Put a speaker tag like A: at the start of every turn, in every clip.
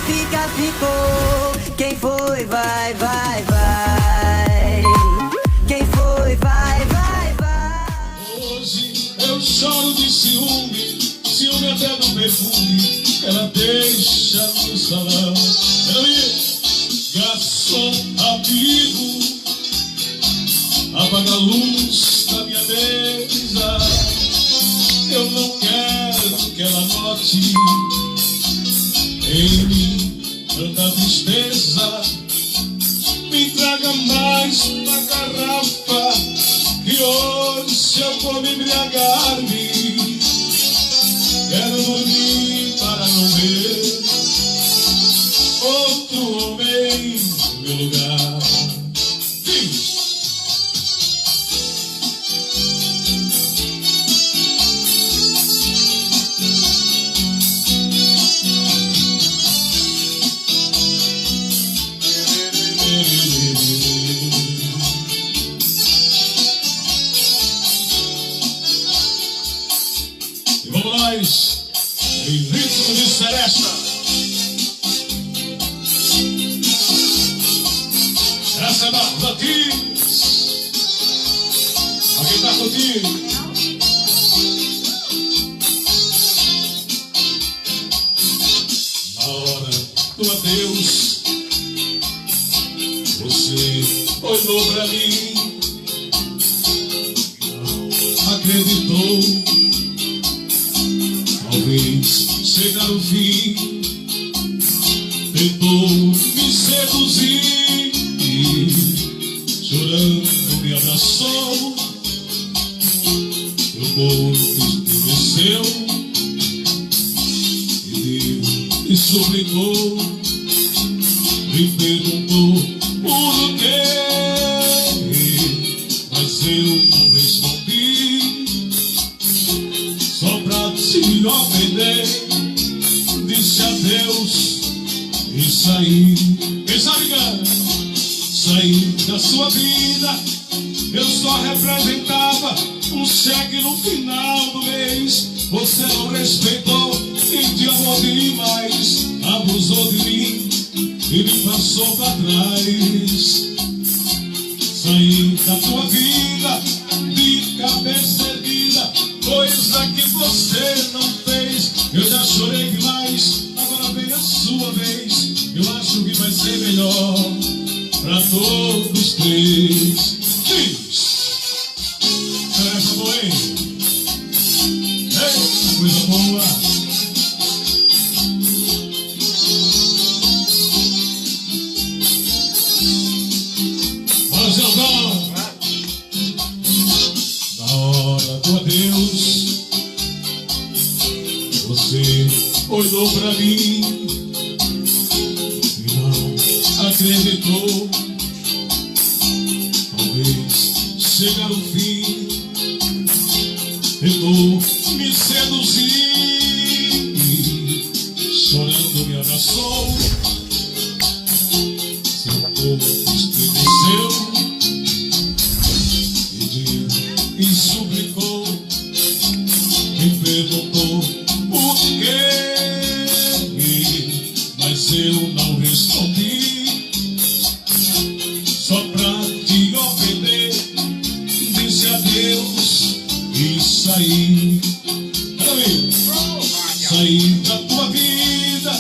A: fica, ficou. Quem foi, vai, vai, vai. Quem foi, vai, vai, vai.
B: Hoje eu choro de ciúme, ciúme até do perfume que ela deixa no salão. Garçom, amigo, apaga a luz da minha mesa. Eu não quero que ela note em mim tanta tristeza. Me traga mais uma garrafa, que hoje eu vou me embriagar-me. Quero dormir para não ver outro homem no meu lugar. E vamos nós, em ritmo de seresta. Essa é Marta Dias. Aqui tá contigo. Na hora do adeus, você olhou pra mim, não acreditou. Talvez chegar o fim, tentou me seduzir, chorando me abraçou, meu corpo estremeceu, pediu e suplicou, me perguntou por quê, mas eu não respondi. Só pra te ofender, disse adeus e saí. Quem sabe, cara? Saí da sua vida. Eu só representava um cheque no final do mês. Você não respeitou e te amou demais. Abusou de mim e me passou pra trás. Saí da tua vida de cabeça erguida, coisa que você não fez. Eu já chorei demais, agora vem a sua vez. Eu acho que vai ser melhor pra todos três. Diz! Essa boa, hein? Ei, coisa boa! Bora, Zeldão! Na hora do adeus, você olhou pra mim e não acreditou. Talvez chegar o fim, tentou me seduzir, chorando me abraçou, seu corpo estremeceu, pediu e suplicou, me perguntou por quê, mas eu não respondi. Só pra te ofender, disse adeus e saí. Saí da tua vida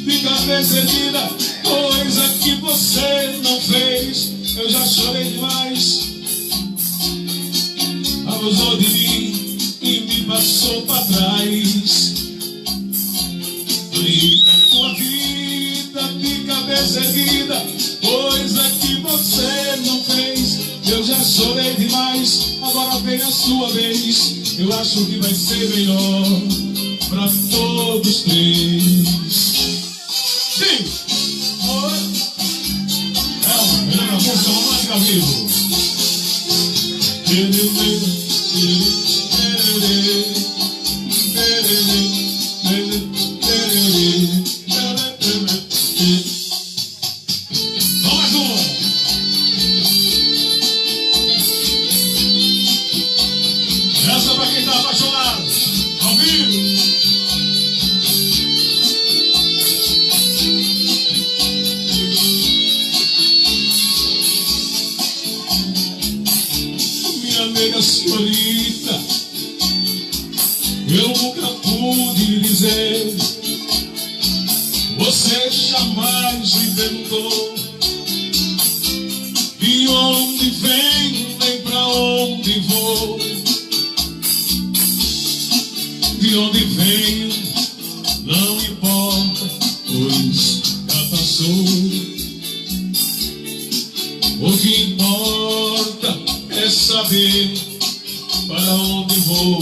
B: de cabeça erguida, coisa que você não fez. Eu já chorei demais, abusou de mim e me passou pra trás. Saí da tua vida de cabeça erguida, coisa que você não fez. Eu já chorei demais, agora vem a sua vez. Eu acho que vai ser melhor pra todos três. Sim! Oi! É a melhor música romântica ao vivo. Vamos mais uma! Essa pra quem tá apaixonado, ao vivo. amiga senhorita, eu nunca pude lhe dizer. Você jamais me perguntou de onde venho, nem pra onde vou. De onde venho não importa, pois já passou. O que importa é saber para onde vou.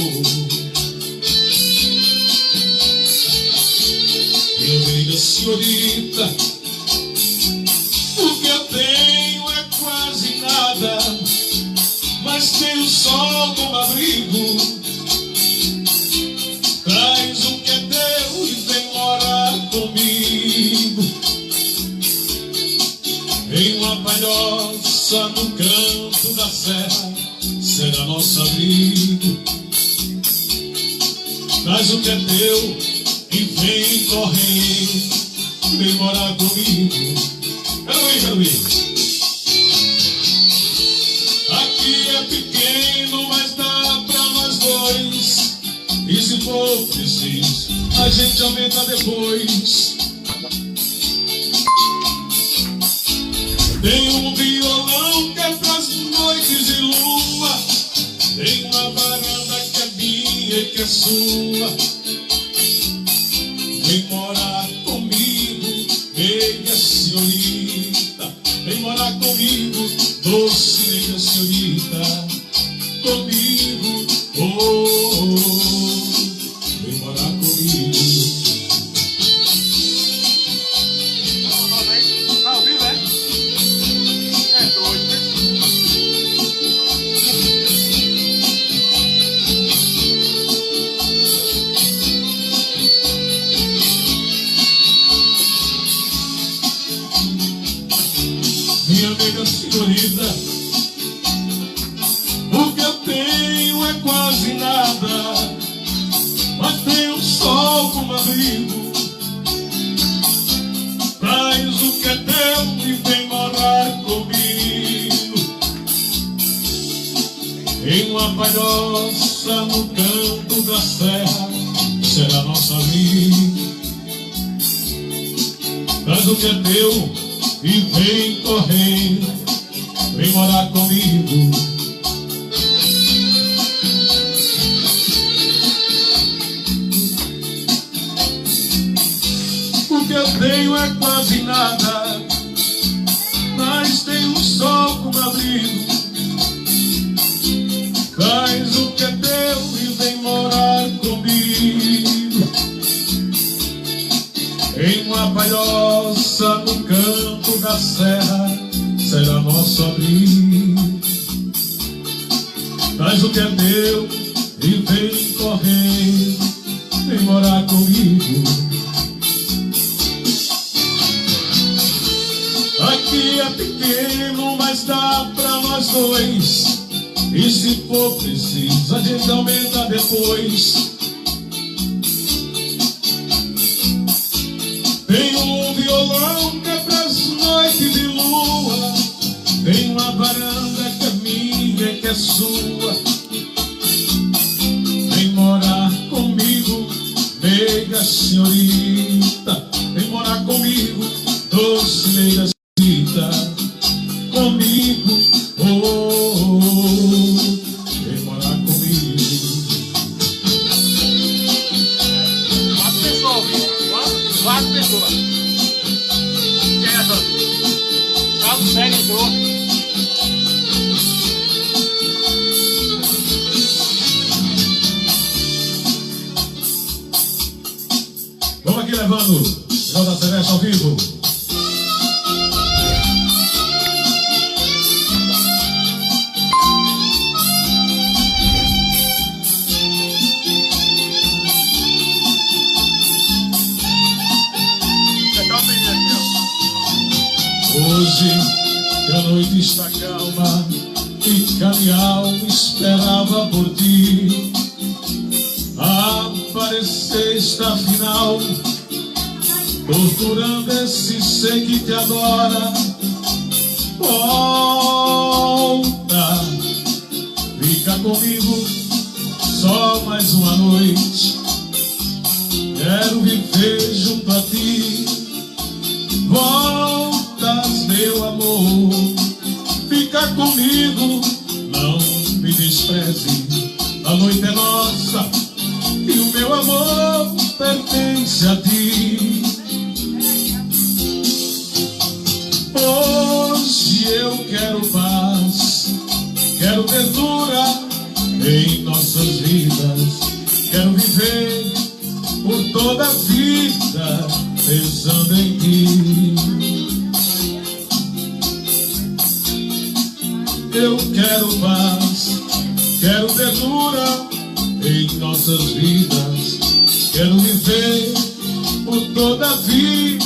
B: Minha amiga senhorita, o que eu tenho é quase nada, mas tenho sol como abrigo. Traz o que é teu e vem morar comigo em uma palhoça no canto da serra, será nosso abrigo. Traz o que é teu e vem correndo, vem morar comigo. Quero ir. Aqui é pequeno, mas dá pra nós dois. E se for preciso, a gente aumenta depois. Tem um violão que é pras noites de lua, tem uma varanda que é minha e que é sua. Vem morar comigo, meia senhorita. Vem morar comigo, doce meia senhorita. Comigo, vem morar comigo.
C: Tá ao vivo, é? É doido, né?
B: Minha amiga senhorita, o que eu tenho é quase nada, mas tenho sol como abrigo. Traz o que é teu e vem morar comigo em uma palhoça no canto da serra, será nosso amigo. Traz o que é teu e vem correndo, vem morar comigo. O que eu tenho é quase nada, mas tenho um sol como abrigo. Traz o que é teu e vem morar comigo em uma palhoça no canto da serra, será nosso abrigo. Traz o que é teu e vem correndo, vem morar comigo. Aqui é pequeno, mas dá pra nós dois. E se for preciso, a gente aumenta depois. Tem um violão que é pras noites de lua, tem uma varanda que é minha e que é sua. Vem morar comigo, meia senhorita. Vem morar comigo, doce meia senhorita. Comigo, vem morar comigo.
C: Quatro pessoas ao vivo. Quatro pessoas. Quem é essa? Carlos Célio entrou.
B: Vamos aqui levando João da Celeste ao vivo. Hoje que a noite está calma e que a minha alma esperava por ti, apareceste afinal, torturando esse ser que te adora. Volta, fica comigo só mais uma noite. Quero viver junto a ti. Voltas, meu amor, fica comigo, não me despreze. A noite é nossa e o meu amor pertence a ti. Hoje eu quero paz, quero ternura em nossas vidas. Quero viver por toda a vida pensando em ti. Eu quero paz, quero ternura em nossas vidas. Quero viver por toda a vida.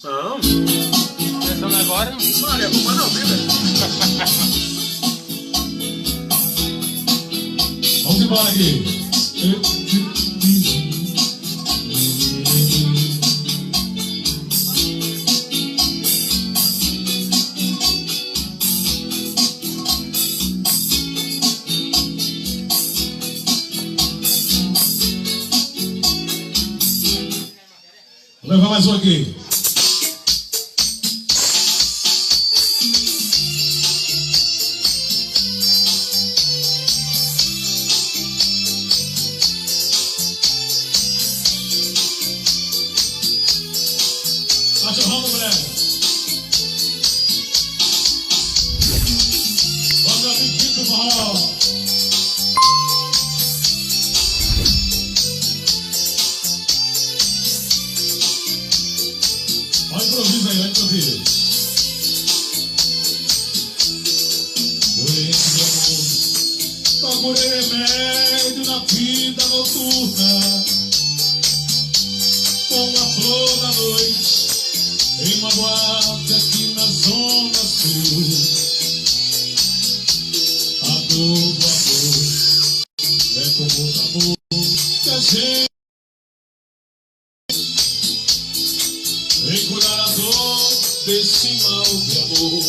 C: Não. Começando agora. Olha, a culpa não, vida.
B: Vamos embora aqui. Eu te disse. Vou levar mais um aqui. Vamos, mulher. Vamos, meu amigo do forró. Olha o improviso aí, olha o improviso. Doente de amor, procurei remédio na vida noturna, com a flor da noite, em uma boate aqui na zona sul. A dor do amor é como outro amor que a gente vem curar a dor desse mal de amor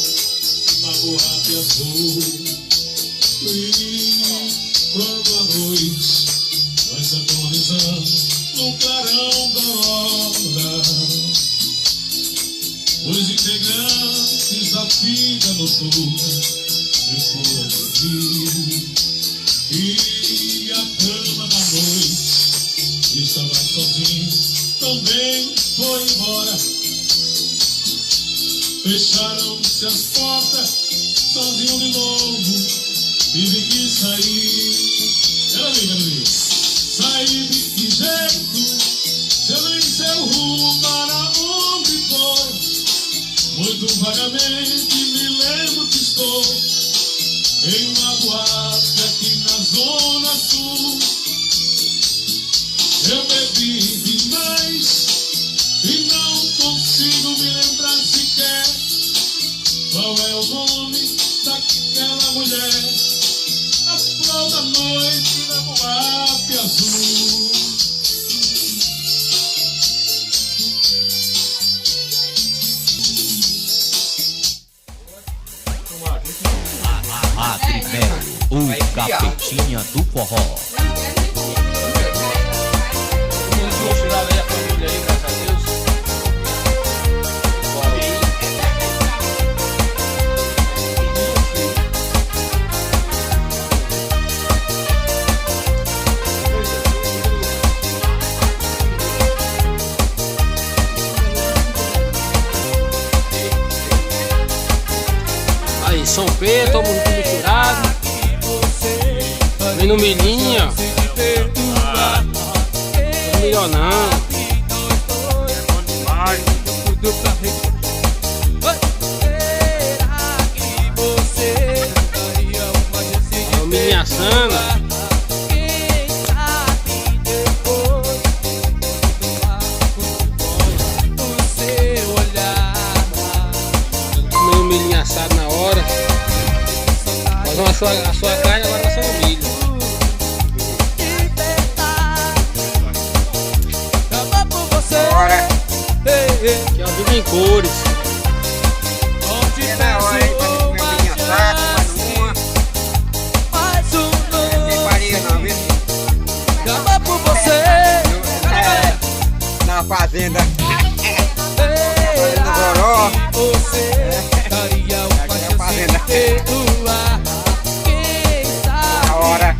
B: na boate azul. E quando a noite vai se agonizando no clarão da aurora, os integrantes da vida noturna se foram dormir, e a cama da noite estava sozinho, também foi embora. Fecharam-se as portas, sozinho de novo, tive que sair. Quero ver. Saí de que jeito, se eu nem sei o rumo para onde vou. Muito vagamente me lembro que estou em uma boate aqui na zona sul. Eu bebi demais e não consigo me lembrar sequer qual é o nome daquela mulher, a flor da noite na boate azul.
D: Adrimel, o capetinha do forró.
C: Tirado aí a família aí, graças a Deus. Aí, São Pedro, todo mundo misturado. Vem no milhinho, ó. Milionão. É o milhinho assando. a sua carne, agora vai ser no milho.
E: Bora.
C: Que é o vídeo em cores.
E: É na hora aí pra comer minha saca, mas não tem farinha não, viu? Na fazenda. Fazenda Goró. Aqui é a fazenda. Na hora.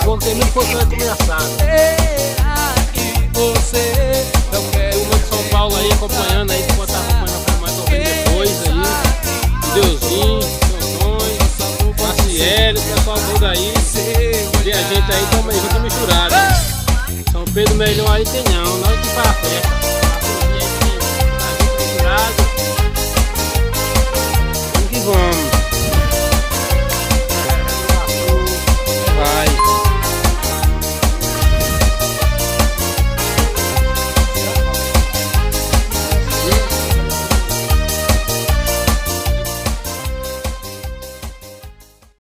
C: Porque muito importante comer assado. Turma de São Paulo aí acompanhando aí, vou estar acompanhando mais ou menos depois aí. Deusinho, Antônio, Maciel, o pessoal todo aí. E a gente aí tamo aí junto misturado. São Pedro Melhor aí tem não, nós que para a festa.